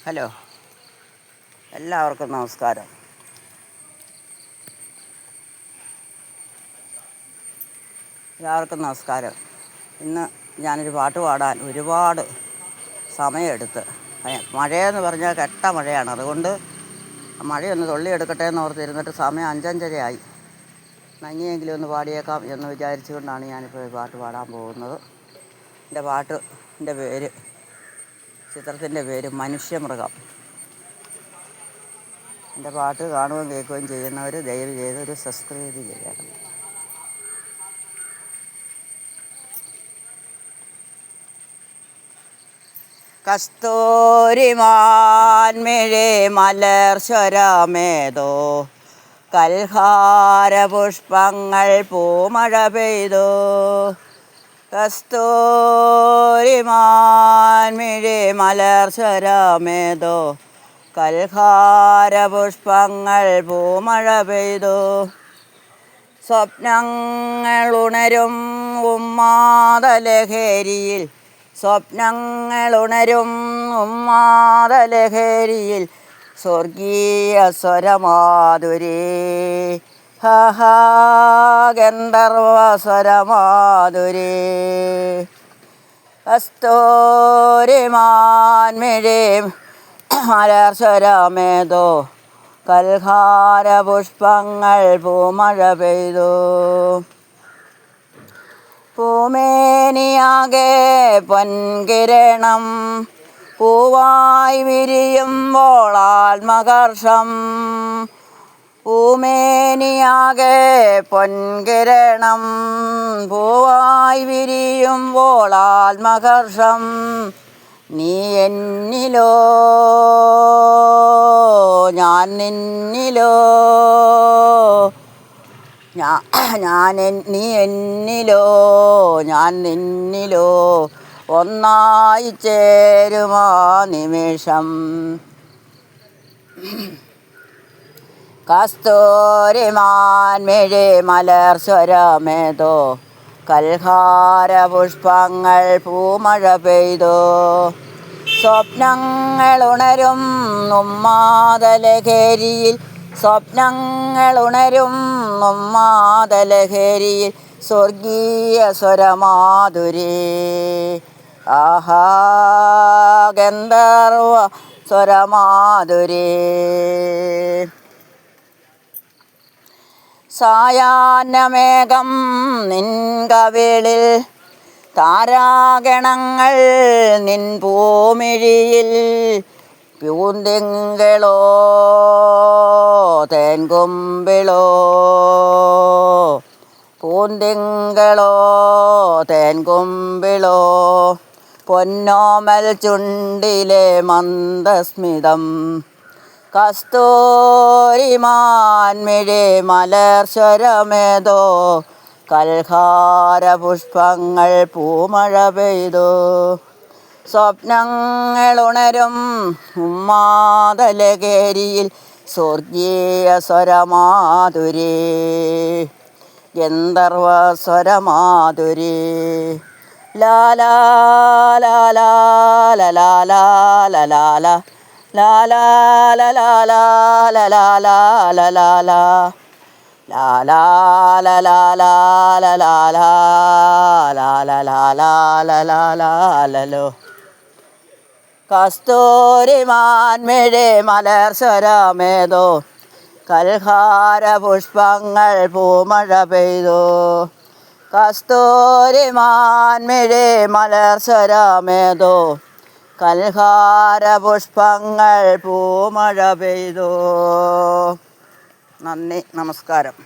Hello, എല്ലാവർക്കും നമസ്കാരം. ഇന്ന് ഞാനൊരു പാട്ട് പാടാൻ ഒരുപാട് സമയമെടുത്ത്. മഴയെന്ന് പറഞ്ഞാൽ കെട്ട മഴയാണ്. അതുകൊണ്ട് മഴയൊന്ന് തുള്ളിയെടുക്കട്ടെ എന്ന് ഓർത്തിരുന്നിട്ട് സമയം 5:30 ഇനിയെങ്കിലും ഒന്ന് പാടിയേക്കാം എന്ന് വിചാരിച്ചുകൊണ്ടാണ് ഞാനിപ്പോൾ പാട്ട് പാടാൻ പോകുന്നത്. ചിത്രത്തിൻ്റെ പേര് മനുഷ്യമൃഗം. എൻ്റെ പാട്ട് കാണുകയും കേൾക്കുകയും ചെയ്യുന്നവർ ദയവ് ചെയ്ത് ഒരു സബ്സ്ക്രൈബ് ചെയ്യണം. കസ്തൂരിമാൻമിഴി മലർസ്വരമേതോ കൽഹാരപുഷ്പങ്ങൾ പൂമഴ പെയ്തു. കസ്തൂരിമാൻമിഴി മലർസ്വരമേതോ കൽഹാരപുഷ്പങ്ങൾ പൂമഴ പെയ്തു. സ്വപ്നങ്ങളുണരും ഉന്മാദലഹരിയിൽ സ്വർഗീയ സ്വരമാധുരി ഗന്ധർവ സ്വരമാധുരി. കസ്തൂരിമാൻമിഴി മലർസ്വരമേതോ കൽഹാരപുഷ്പങ്ങൾ പൂമഴ പെയ്തു. പൂമേനിയാകെ പൊൻകിരണം പൂവായി വിരിയുമ്പോൾ ആത്മകർഷം. പൂമേനിയാകെ പൊൻകിരണം പൂവായി വിരിയുമ്പോൾ ആത്മകർഷം. നീ എന്നിലോ ഞാൻ നിന്നിലോ, നീ എന്നിലോ ഞാൻ നിന്നിലോ ഒന്നായി ചേരുമാ നിമിഷം. കസ്തൂരിമാൻമിഴി മലർസ്വരമേതോ കൽഹാരപുഷ്പങ്ങൾ പൂമഴ പെയ്തു. സ്വപ്നങ്ങളുണരും ഉന്മാദലഹരിയിൽ സ്വർഗീയ സ്വരമാധുരി ഗന്ധർവ സ്വരമാധുരി. സായാഹ്നമേഘം നിൻ കവിളിൽ താരാഗണങ്ങൾ നിൻ പൂമിഴിയിൽ പൂന്തിങ്കളോ തേൻകുമ്പിളോ പൊന്നോമൽ ചുണ്ടിലെ മന്ദസ്മിതം. കസ്തൂരിമാൻമിഴി മലർസ്വരമേതോ കൽഹാരപുഷ്പങ്ങൾ പൂമഴ പെയ്തു. സ്വപ്നങ്ങളുണരും ഉന്മാദലഹരിയിൽ സ്വർഗീയ സ്വരമാധുരി ഗന്ധർവ സ്വരമാധുരി. ലാലാ ലാലാ ലാലാ ലാലാ ലാലാ ലാലാ ലാലാ ലാലാ. കസ്തൂരിമാൻമിഴി മലർസ്വരമേതോ കൽഹാരപുഷ്പങ്ങൾ പൂമഴ പെയ്തു. കസ്തൂരിമാൻമിഴി മലർസ്വരമേതോ കൽഹാരപുഷ്പങ്ങൾ പൂമഴ പെയ്തു. നന്ദി, നമസ്കാരം.